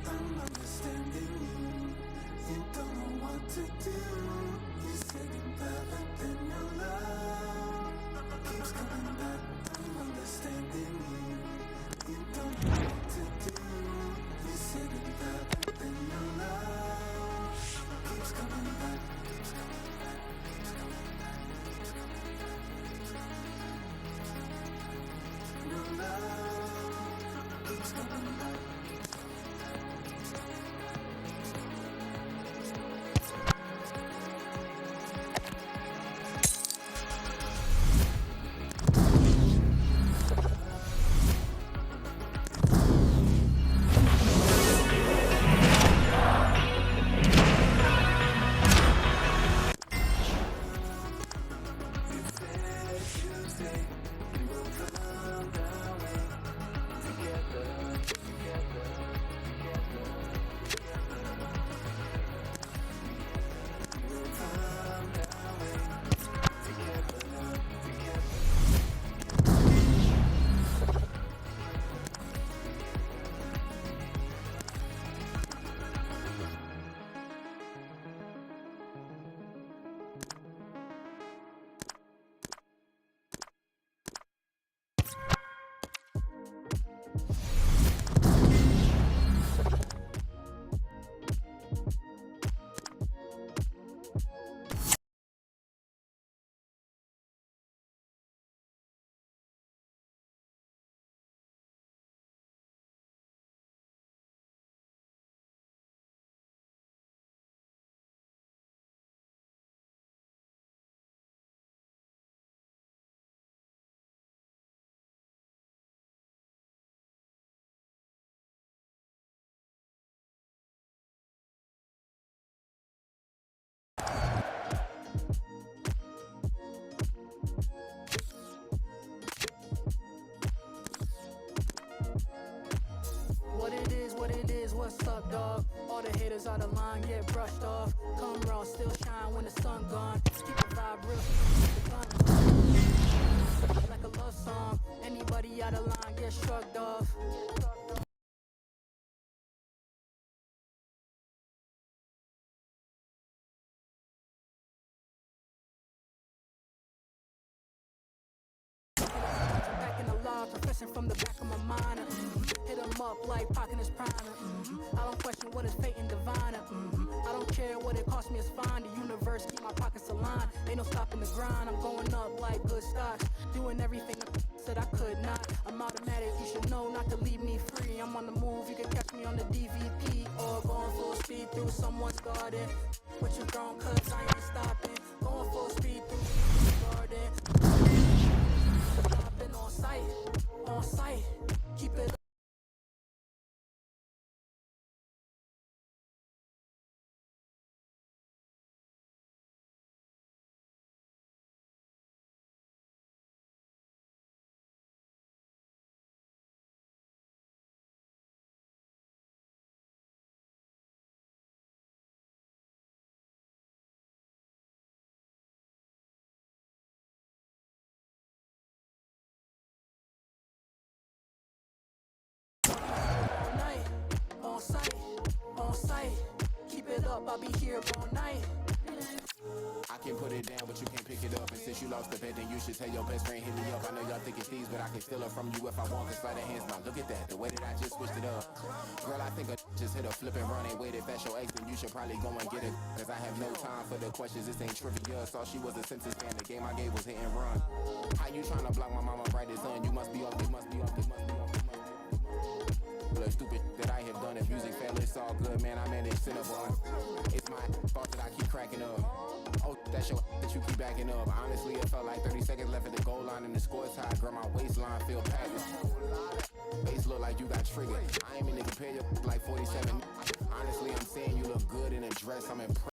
I'm understanding you. You don't know what to do. You're sitting better than your love keeps coming back. I'm understanding you. You don't know what to do. You're sitting better than your love keeps coming back. Keeps coming back. Keeps coming back. Keeps coming back. Keeps coming back. Your love keeps coming back. What's up, dog? All the haters out of line get brushed off. Come raw, still shine when the sun gone. Keep the vibe real, like a love song. Anybody out of line get shrugged off. Back in the law, professing from the back of my mind. Hit him up like Pac in his prime. I don't question what is fate and divine. I don't care what it cost me, it's fine. The universe keep my pockets aligned. Ain't no stopping the grind. I'm going up like good stocks, doing everything I said I could not. I'm automatic, you should know not to leave me free. I'm on the move, you can catch me on the DVP or going full speed through someone's garden. What you grown, cause I ain't stopping. Going full speed through someone's garden. Stopping on sight, keep it up. On sight, keep it up, I'll be here all night. I can put it down, but you can't pick it up. And since you lost the bet, then you should tell your best friend hit me up. I know y'all think it's thieves, but I can steal it from you if I want. Cause slide the hands now. Look at that, the way that I just switched it up. Girl, I think I just hit a flip and run and wait. If that's your ex, then you should probably go and get it. Cause I have no time for the questions, this ain't trivia. Saw she was a census fan, the game I gave was hit and run. How you tryna block my mama brightest son? You must be off, you must be off, you must be off. The stupid that I have done. If music fail, it's all good, man. I manage Cinnabon. It's my fault that I keep cracking up. Oh, that's your that you keep backing up. Honestly, it felt like 30 seconds left at the goal line and the score tied. Girl, my waistline feel packed. Face look like you got triggered. I ain't mean to compare you like 47. Honestly, I'm saying you look good in a dress. I'm impressed.